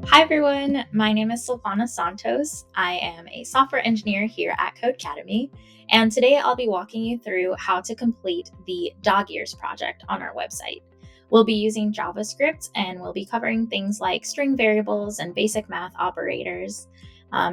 Hi everyone, my name is Sylvana Santos. I am a software engineer here at Codecademy, and today I'll be walking you through how to complete the dog ears project on our website. We'll be using JavaScript and we'll be covering things like string variables and basic math operators.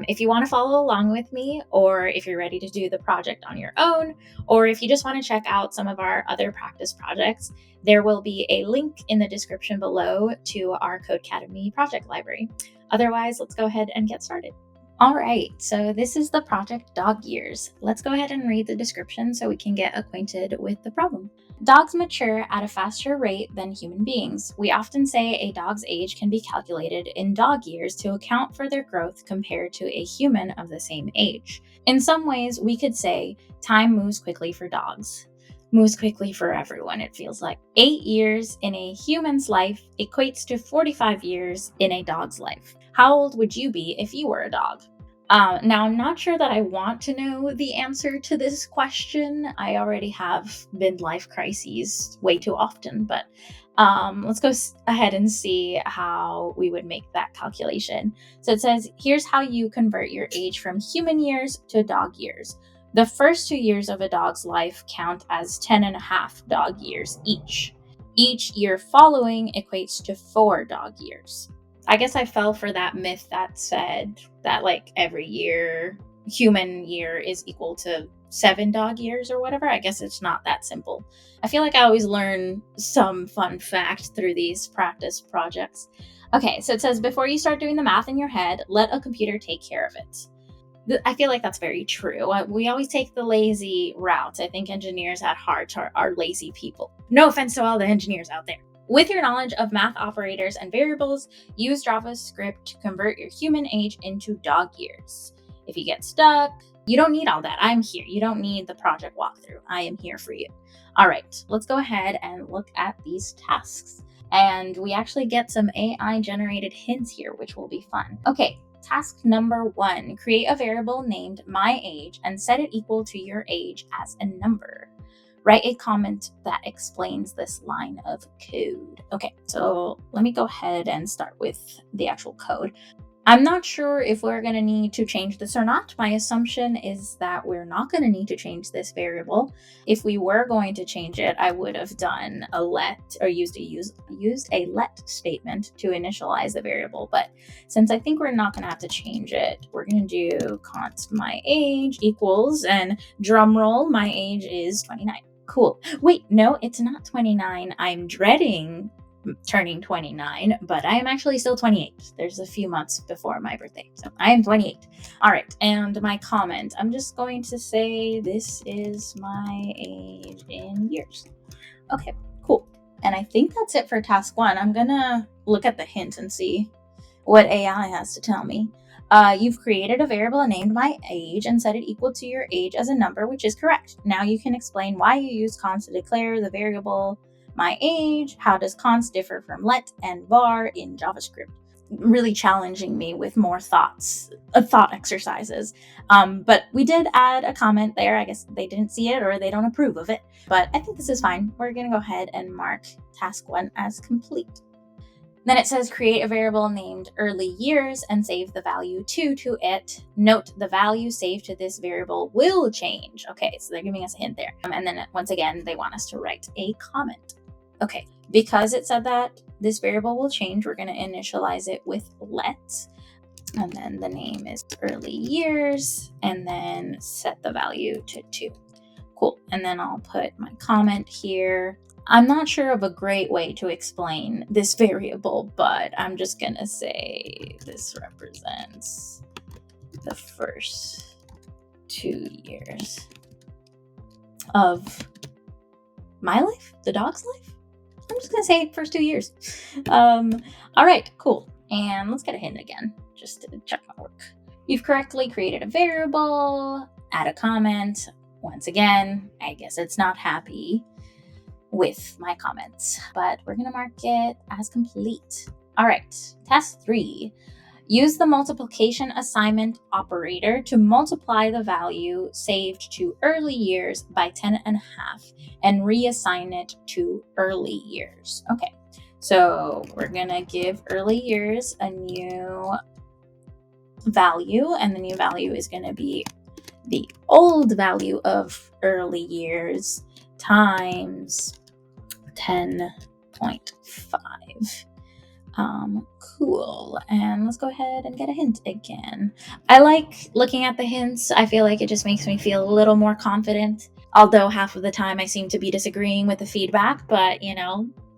If you want to follow along with me, or if you're ready to do the project on your own, or if you just want to check out some of our other practice projects, there will be a link in the description below to our Codecademy project library. Otherwise, let's go ahead and get started. All right, so this is the project dog years. Let's go ahead and read the description so we can get acquainted with the problem. Dogs mature at a faster rate than human beings. We often say a dog's age can be calculated in dog years to account for their growth compared to a human of the same age. In some ways, we could say time moves quickly for dogs. Moves quickly for everyone, it feels like. 8 years in a human's life equates to 45 years in a dog's life. How old would you be if you were a dog? Now, I'm not sure that I want to know the answer to this question. I already have midlife crises way too often, but let's go ahead and see how we would make that calculation. So it says, here's how you convert your age from human years to dog years. The first 2 years of a dog's life count as 10.5 dog years each. Each year following equates to 4 dog years. I guess I fell for that myth that said that every year, human year is equal to 7 dog years or whatever. I guess it's not that simple. I feel like I always learn some fun fact through these practice projects. Okay, so it says, before you start doing the math in your head, let a computer take care of it. I feel like that's very true. We always take the lazy route. I think engineers at heart are lazy people. No offense to all the engineers out there. With your knowledge of math operators and variables, use JavaScript to convert your human age into dog years. If you get stuck, you don't need all that. I'm here. You don't need the project walkthrough. I am here for you. All right, let's go ahead and look at these tasks. And we actually get some AI-generated hints here, which will be fun. Okay. Task number 1, create a variable named my age and set it equal to your age as a number. Write a comment that explains this line of code. Okay, so let me go ahead and start with the actual code. I'm not sure if we're going to need to change this or not. My assumption is that we're not going to need to change this variable. If we were going to change it, I would have done a let or used a let statement to initialize the variable. But since I think we're not going to have to change it, we're going to do const my age equals, and drum roll, my age is 29. Cool. Wait, no, it's not 29. I'm dreading turning 29, but I am actually still 28. There's a few months before my birthday, so I am 28. All right, and my comment, I'm just going to say this is my age in years. Okay, cool. And I think that's it for task 1. I'm gonna look at the hint and see what AI has to tell me. You've created a variable named my age and set it equal to your age as a number, which is correct. Now you can explain why you use const to declare the variable my age. How does const differ from let and var in JavaScript? Really challenging me with more thought exercises. But we did add a comment there. I guess they didn't see it or they don't approve of it. But I think this is fine. We're going to go ahead and mark task 1 as complete. Then it says create a variable named early years and save the value 2 to it. Note the value saved to this variable will change. Okay, so they're giving us a hint there. And then once again, they want us to write a comment. Okay, because it said that this variable will change, we're going to initialize it with let. And then the name is early years, and then set the value to 2. Cool. And then I'll put my comment here. I'm not sure of a great way to explain this variable, but I'm just going to say this represents the first 2 years of my life, the dog's life. I'm just going to say first 2 years. All right, cool. And let's get a hint again, just to check my work. You've correctly created a variable, add a comment. Once again, I guess it's not happy with my comments, but we're going to mark it as complete. All right, task 3. Use the multiplication assignment operator to multiply the value saved to early years by 10.5 and reassign it to early years. Okay, So we're gonna give early years a new value, and the new value is gonna be the old value of early years times 10.5. Cool. And let's go ahead and get a hint again. I like looking at the hints. I feel like it just makes me feel a little more confident. Although half of the time I seem to be disagreeing with the feedback, but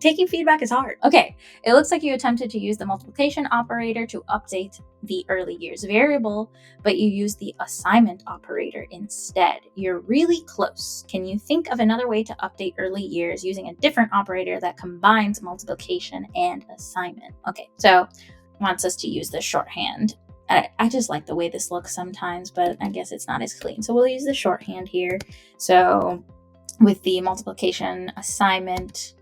taking feedback is hard. Okay, it looks like you attempted to use the multiplication operator to update the early years variable, but you used the assignment operator instead. You're really close. Can you think of another way to update early years using a different operator that combines multiplication and assignment? Okay, so wants us to use the shorthand. I just like the way this looks sometimes, but I guess it's not as clean. So we'll use the shorthand here. So with the multiplication assignment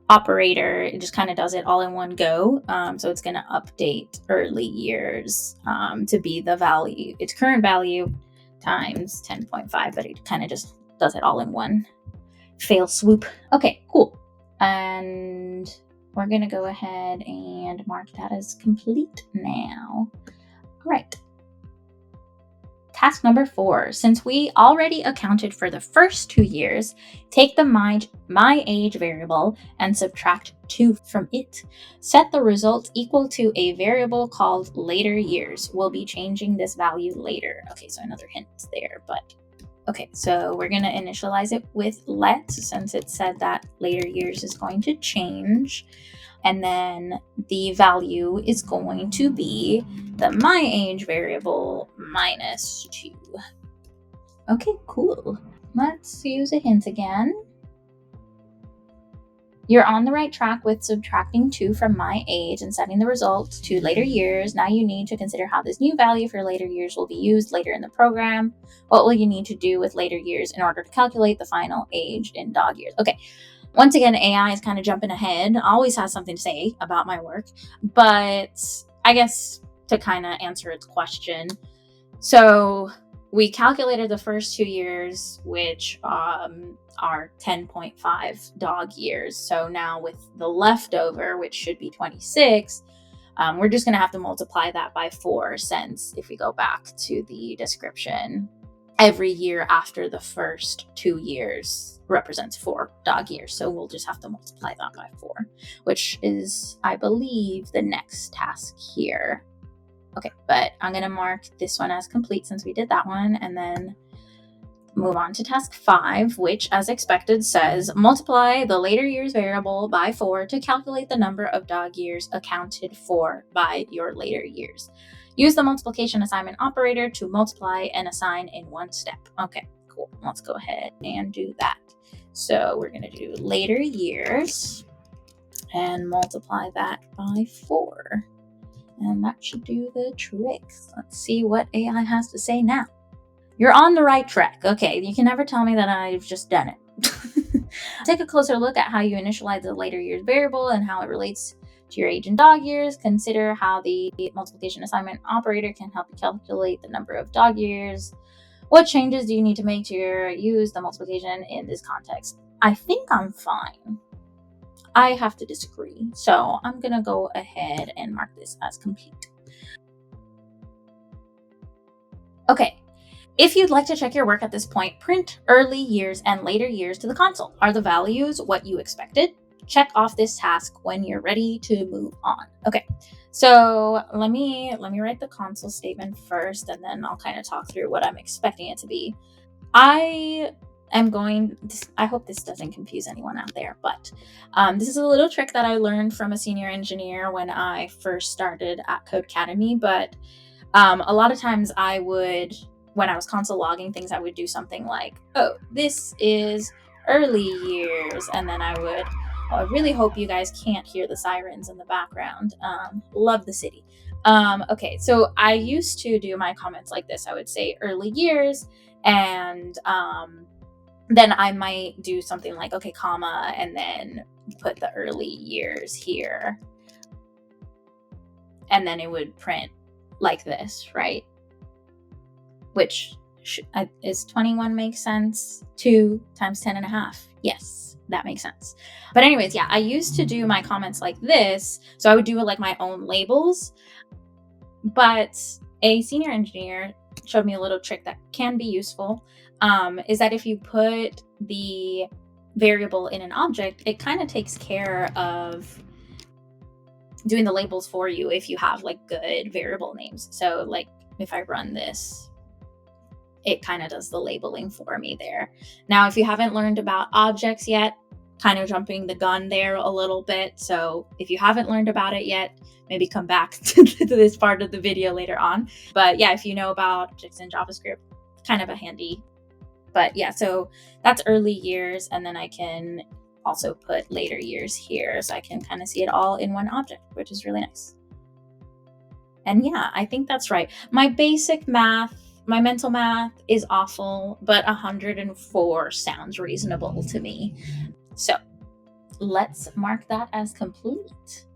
operator, it just kind of does it all in one go. So it's going to update early years to be the value, its current value times 10.5, but it kind of just does it all in one fail swoop. Okay, cool. And we're going to go ahead and mark that as complete now. All right. Task number 4. Since we already accounted for the first 2 years, take the my age variable and subtract 2 from it. Set the result equal to a variable called later years. We'll be changing this value later. Okay, so another hint there, but okay, so we're going to initialize it with let, since it said that later years is going to change. And then the value is going to be the my age variable minus 2. Okay, cool. Let's use a hint again. You're on the right track with subtracting 2 from my age and setting the result to later years. Now you need to consider how this new value for later years will be used later in the program. What will you need to do with later years in order to calculate the final age in dog years? Okay. Once again, AI is kind of jumping ahead, always has something to say about my work, but I guess to kind of answer its question. So we calculated the first 2 years, which are 10.5 dog years. So now with the leftover, which should be 26, we're just going to have to multiply that by 4, since if we go back to the description, every year after the first 2 years represents 4 dog years. So we'll just have to multiply that by 4, which is, I believe, the next task here. Okay, but I'm going to mark this one as complete since we did that one, and then move on to task 5, which, as expected, says multiply the later years variable by 4 to calculate the number of dog years accounted for by your later years. Use the multiplication assignment operator to multiply and assign in one step. Okay, cool. Let's go ahead and do that. So we're going to do later years and multiply that by 4. And that should do the trick. Let's see what AI has to say now. You're on the right track. Okay, you can never tell me that I've just done it. Take a closer look at how you initialize the later years variable and how it relates to your age in dog years. Consider how the multiplication assignment operator can help you calculate the number of dog years. What changes do you need to make to use the multiplication in this context? I think I'm fine. I have to disagree. So I'm going to go ahead and mark this as complete. Okay. If you'd like to check your work at this point, print early years and later years to the console. Are the values what you expected? Check off this task when you're ready to move on. Okay, so let me write the console statement first, and then I'll kind of talk through what I'm expecting it to be. I hope this doesn't confuse anyone out there, but this is a little trick that I learned from a senior engineer when I first started at Codecademy. But a lot of times when I was console logging things, I would do something like, oh, this is early years. And then I really hope you guys can't hear the sirens in the background. Love the city. Okay, so I used to do my comments like this. I would say early years, and then I might do something like, okay, comma, and then put the early years here. And then it would print like this, right? Which is 21 makes sense. 2 times 10.5. Yes, that makes sense. But anyways, yeah, I used to do my comments like this. So I would do like my own labels, but a senior engineer showed me a little trick that can be useful, is that if you put the variable in an object, it kind of takes care of doing the labels for you if you have like good variable names. So like if I run this, it kind of does the labeling for me there. Now, if you haven't learned about objects yet, kind of jumping the gun there a little bit. So if you haven't learned about it yet, maybe come back to this part of the video later on. But yeah, if you know about objects in JavaScript, kind of a handy. But yeah, so that's early years. And then I can also put later years here. So I can kind of see it all in one object, which is really nice. And yeah, I think that's right. My basic math, my mental math is awful, but 104 sounds reasonable to me. So let's mark that as complete.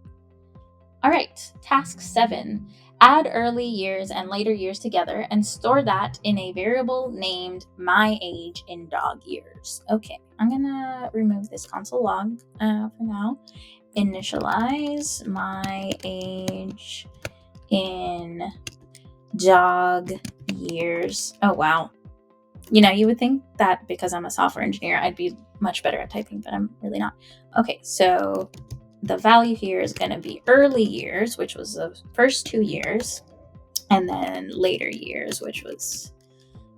All right, task 7. Add early years and later years together and store that in a variable named my age in dog years. Okay, I'm gonna remove this console log for now. Initialize my age in dog years. Oh, wow. You know, you would think that because I'm a software engineer, I'd be much better at typing, but I'm really not. Okay, so the value here is going to be early years, which was the first 2 years, and then later years, which was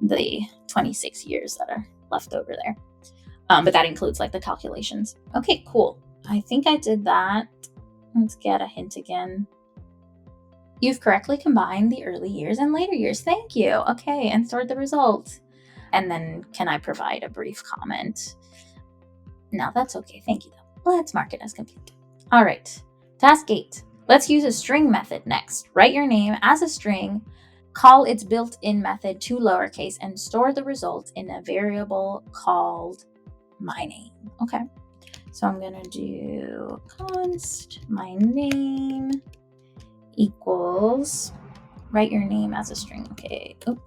the 26 years that are left over there. But that includes like the calculations. Okay, cool. I think I did that. Let's get a hint again. You've correctly combined the early years and later years. Thank you. Okay, and stored the result. And then can I provide a brief comment? No, that's okay. Thank you, though. Let's mark it as complete. All right. Task 8. Let's use a string method next. Write your name as a string, call its built-in method to lowercase, and store the result in a variable called my name. Okay. So I'm going to do const my name equals write your name as a string. Okay. Oh,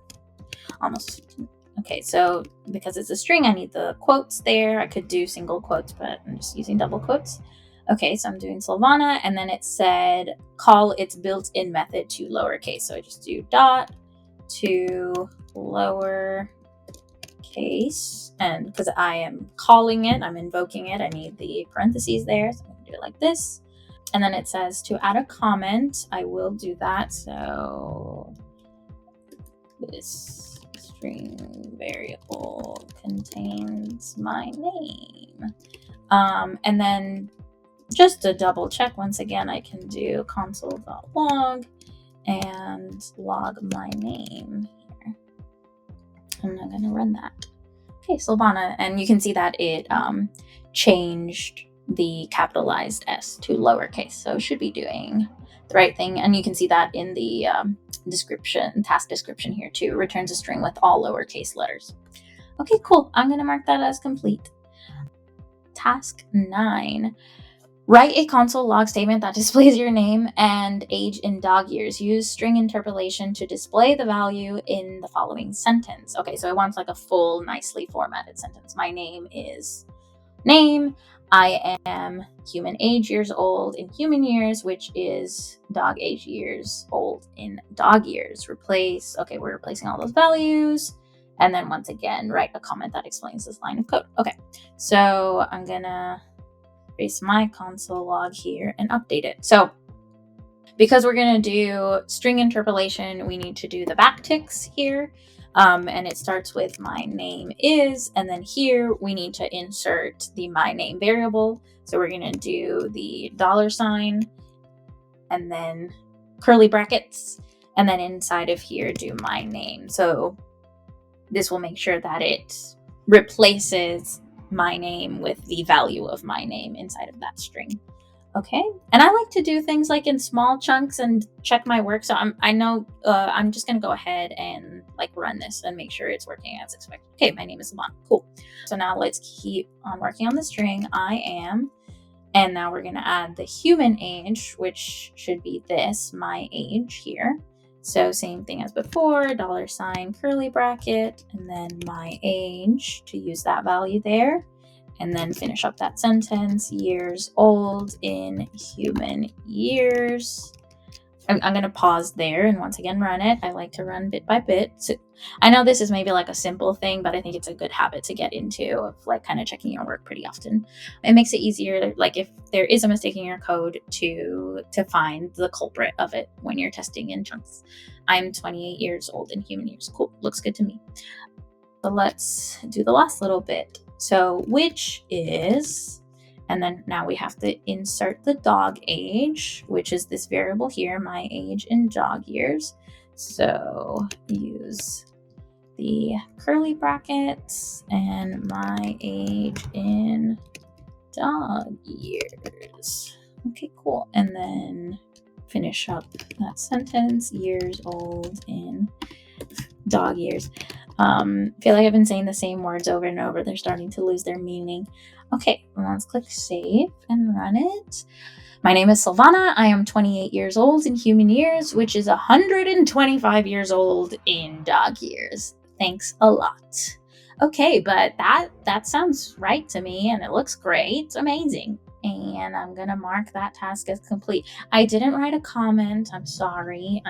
almost. Okay, so because it's a string, I need the quotes there. I could do single quotes, but I'm just using double quotes. Okay, so I'm doing Sylvana, and then it said call its built-in method to lowercase. So I just do dot to lowercase, and because I am calling it, I'm invoking it, I need the parentheses there. So I'm gonna do it like this. And then it says to add a comment. I will do that. So this string variable contains my name. And then just to double check, once again, I can do console.log and log my name here. And I'm going to run that. Okay, Sylvana. And you can see that it changed the capitalized S to lowercase. So it should be doing the right thing. And you can see that in the task description here too. Returns a string with all lowercase letters. Okay, cool. I'm going to mark that as complete. Task 9. Write a console log statement that displays your name and age in dog years. Use string interpolation to display the value in the following sentence. Okay, so it wants like a full, nicely formatted sentence. My name is name. I am human age years old in human years, which is dog age years old in dog years. Replace, okay, we're replacing all those values. And then once again, write a comment that explains this line of code. Okay, so I'm gonna erase my console log here and update it. So because we're gonna do string interpolation, we need to do the backticks here. And it starts with my name is, and then here we need to insert the my name variable. So we're going to do the $, and then curly brackets, and then inside of here do my name. So this will make sure that it replaces my name with the value of my name inside of that string. Okay, and I like to do things like in small chunks and check my work. So I'm just gonna go ahead and like run this and make sure it's working as expected. Okay, my name is Sylvana. Cool. So now let's keep on working on the string. I am, and now we're gonna add the human age, which should be this, my age here. So same thing as before, $, curly bracket, and then my age to use that value there. and then finish up that sentence. Years old in human years. I'm going to pause there and once again run it. I like to run bit by bit. So I know this is maybe like a simple thing, but I think it's a good habit to get into, of like kind of checking your work pretty often. It makes it easier, like if there is a mistake in your code, to find the culprit of it when you're testing in chunks. I'm 28 years old in human years. Cool. Looks good to me. So let's do the last little bit. So which is, and then now we have to insert the dog age, which is this variable here, my age in dog years. So use the curly brackets and my age in dog years. Okay, cool. And then finish up that sentence, years old in dog years. Feel like I've been saying the same words over and over. They're starting to lose their meaning. Okay, let's click save and run it. My name is Sylvana. I am 28 years old in human years, which is 125 years old in dog years. Thanks a lot. Okay, but that sounds right to me, and it looks great. It's amazing. And I'm gonna mark that task as complete. I didn't write a comment. I'm sorry.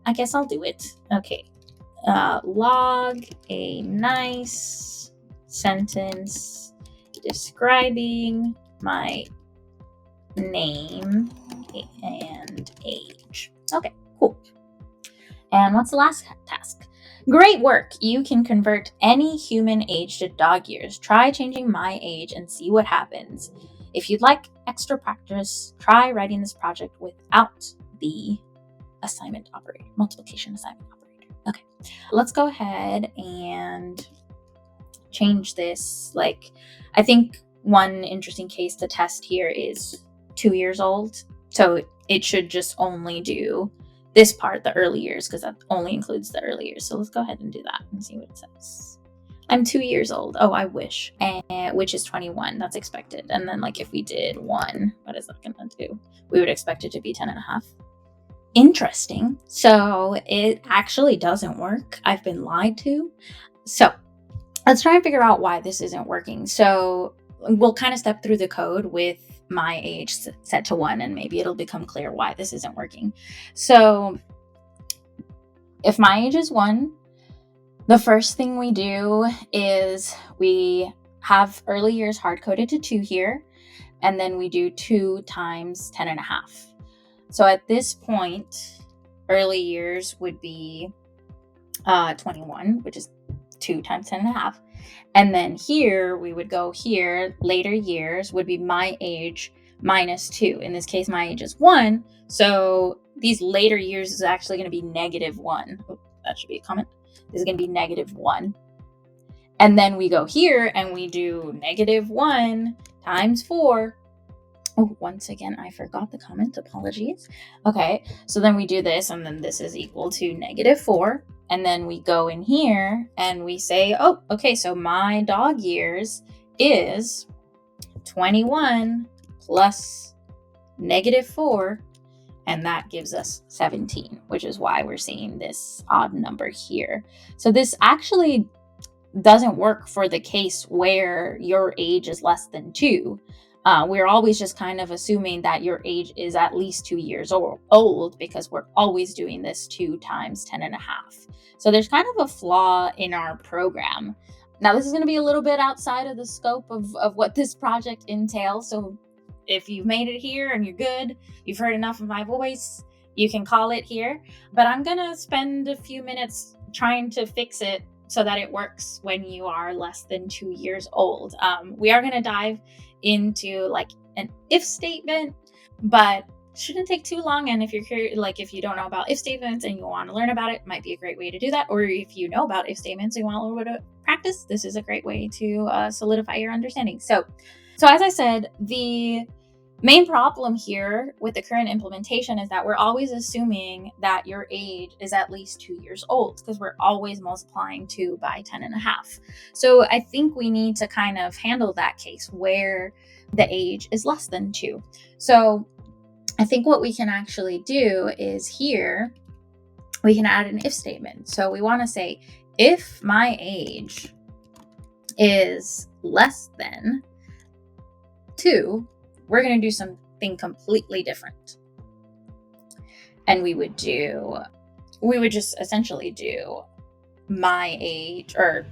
I guess I'll do it. Okay. Log a nice sentence describing my name and age. Okay, cool. And what's the last task? Great work! You can convert any human age to dog years. Try changing my age and see what happens. If you'd like extra practice, try writing this project without the assignment operator, multiplication assignment operator. Okay, let's go ahead and change this. Like, I think one interesting case to test here is 2 years old. So it should just only do this part, the early years, because that only includes the early years. So let's go ahead and do that and see what it says. I'm 2 years old. Oh, I wish. And which is 21. That's expected. And then like if we did 1, what is that going to do? We would expect it to be 10 and a half. Interesting. So it actually doesn't work. I've been lied to. So let's try and figure out why this isn't working. So we'll kind of step through the code with my age set to 1, and maybe it'll become clear why this isn't working. So if my age is 1, the first thing we do is we have early years hard coded to 2 here, and then we do 2 times 10 and a half. So at this point, early years would be 21, which is 2 times 10 and a half. And then here, we would go here, later years would be my age minus 2. In this case, my age is 1. So these later years is actually going to be -1. Oh, that should be a comment. This is going to be -1. And then we go here and we do -1 times 4. Oh, once again, I forgot the comment. Apologies. Okay, so then we do this, and then this is equal to -4. And then we go in here and we say, oh, okay, so my dog years is 21 plus -4. And that gives us 17, which is why we're seeing this odd number here. So this actually doesn't work for the case where your age is less than 2. We're always just kind of assuming that your age is at least 2 years old because we're always doing this 2 times 10 and a half. So there's kind of a flaw in our program. Now, this is going to be a little bit outside of the scope of what this project entails. So if you've made it here and you're good, you've heard enough of my voice, you can call it here. But I'm going to spend a few minutes trying to fix it so that it works when you are less than 2 years old. We are going to dive into like an if statement, but shouldn't take too long. And if you're curious, like if you don't know about if statements and you want to learn about it, might be a great way to do that. Or if you know about if statements and you want a little bit of practice, this is a great way to solidify your understanding. So as I said, the main problem here with the current implementation is that we're always assuming that your age is at least 2 years old because we're always multiplying 2 by 10 and a half. So I think we need to kind of handle that case where the age is less than 2. So I think what we can actually do is here, we can add an if statement. So we want to say, if my age is less than 2, we're going to do something completely different. And we would just essentially do my age, or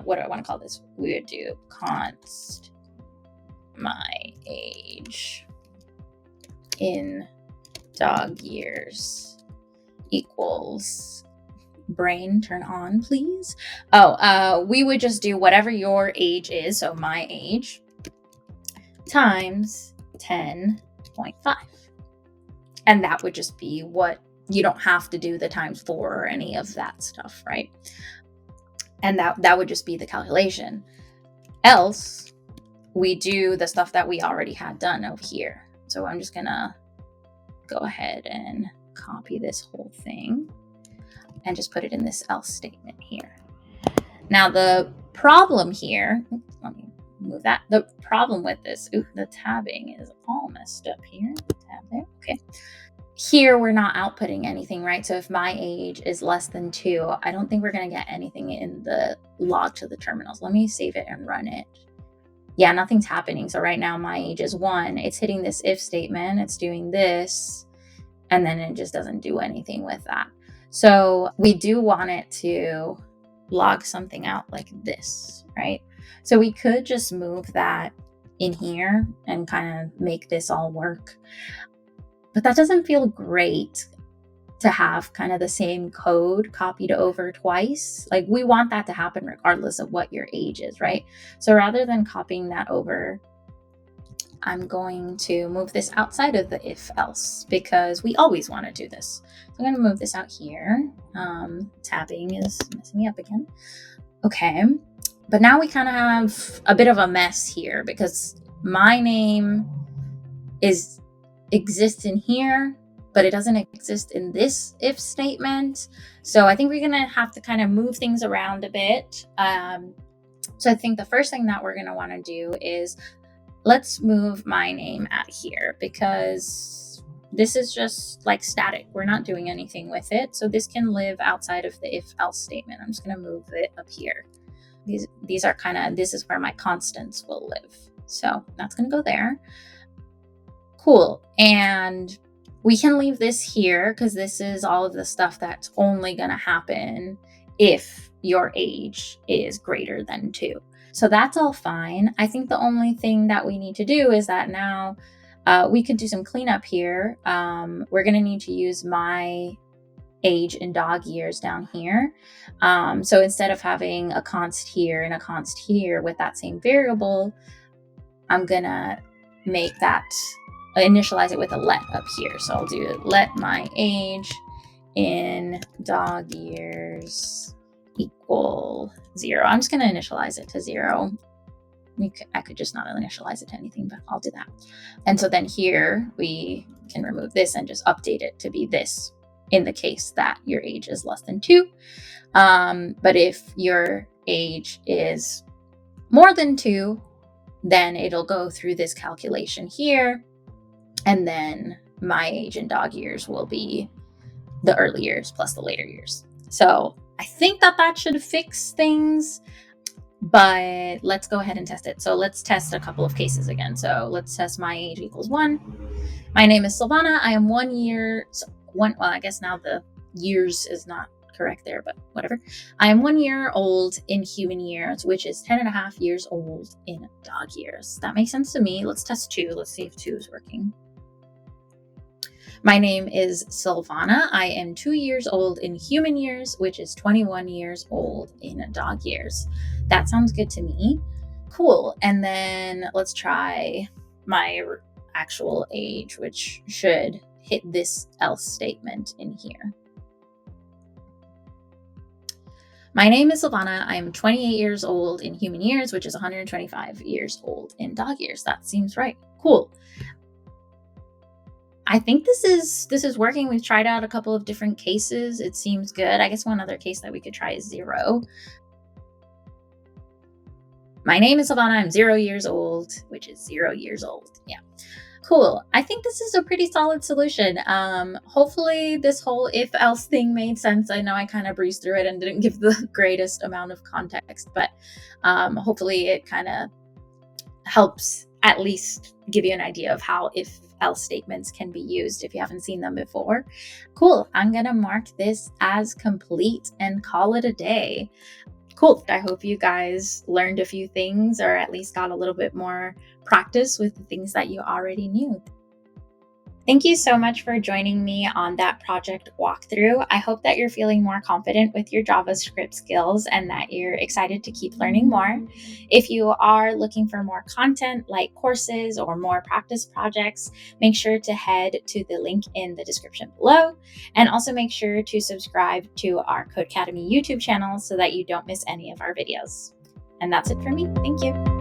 what do I want to call this? We would do const my age in dog years equals, brain turn on please. We would just do whatever your age is, so my age times 10.5. And that would just be what, you don't have to do the times 4 or any of that stuff, right? And that would just be the calculation. Else, we do the stuff that we already had done over here. So I'm just gonna go ahead and copy this whole thing and just put it in this else statement here. Now the problem here, let me move that. The problem with this, the tabbing is all messed up here. Tab there, okay. Here we're not outputting anything, right? So if my age is less than 2, I don't think we're gonna get anything in the log to the terminals. Let me save it and run it. Yeah, nothing's happening. So right now my age is 1. It's hitting this if statement. It's doing this, and then it just doesn't do anything with that. So we do want it to log something out like this, right? So we could just move that in here and kind of make this all work. But that doesn't feel great to have kind of the same code copied over twice. Like, we want that to happen regardless of what your age is, right? So rather than copying that over, I'm going to move this outside of the if else, because we always want to do this. So I'm going to move this out here. Tabbing is messing me up again. Okay. But now we kind of have a bit of a mess here, because my name exists in here, but it doesn't exist in this if statement. So I think we're going to have to kind of move things around a bit. So I think the first thing that we're going to want to do is, let's move my name at here, because this is just like static. We're not doing anything with it. So this can live outside of the if else statement. I'm just going to move it up here. These are kind of, this is where my constants will live. So that's going to go there. Cool. And we can leave this here, because this is all of the stuff that's only going to happen if your age is greater than 2. So that's all fine. I think the only thing that we need to do is that now we could do some cleanup here. We're going to need to use my age in dog years down here. So instead of having a const here and a const here with that same variable, I'm going to make that, initialize it with a let up here. So I'll do let my age in dog years equal 0. I'm just going to initialize it to 0. I could just not initialize it to anything, but I'll do that. And so then here we can remove this and just update it to be this in the case that your age is less than 2. But if your age is more than 2, then it'll go through this calculation here. And then my age in dog years will be the early years plus the later years. So I think that should fix things, but let's go ahead and test it. So let's test a couple of cases again. So let's test my age equals 1. My name is Sylvana. I am 1 year, well, I guess now the years is not correct there, but whatever. I am 1 year old in human years, which is 10.5 years old in dog years. That makes sense to me. Let's test 2. Let's see if 2 is working. My name is Sylvana. I am 2 years old in human years, which is 21 years old in dog years. That sounds good to me. Cool. And then let's try my actual age, which should hit this else statement in here. My name is Sylvana. I am 28 years old in human years, which is 125 years old in dog years. That seems right. Cool. I think this is working. We've tried out a couple of different cases. It seems good. I guess one other case that we could try is 0. My name is Sylvana. I'm 0 years old, which is 0 years old. Yeah. Cool. I think this is a pretty solid solution. Hopefully this whole if else thing made sense. I know I kind of breezed through it and didn't give the greatest amount of context, but hopefully it kind of helps at least give you an idea of how if else statements can be used if you haven't seen them before. Cool. I'm going to mark this as complete and call it a day. Cool. I hope you guys learned a few things or at least got a little bit more practice with the things that you already knew. Thank you so much for joining me on that project walkthrough. I hope that you're feeling more confident with your JavaScript skills and that you're excited to keep learning more. If you are looking for more content like courses or more practice projects, make sure to head to the link in the description below. And also make sure to subscribe to our Codecademy YouTube channel so that you don't miss any of our videos. And that's it for me. Thank you.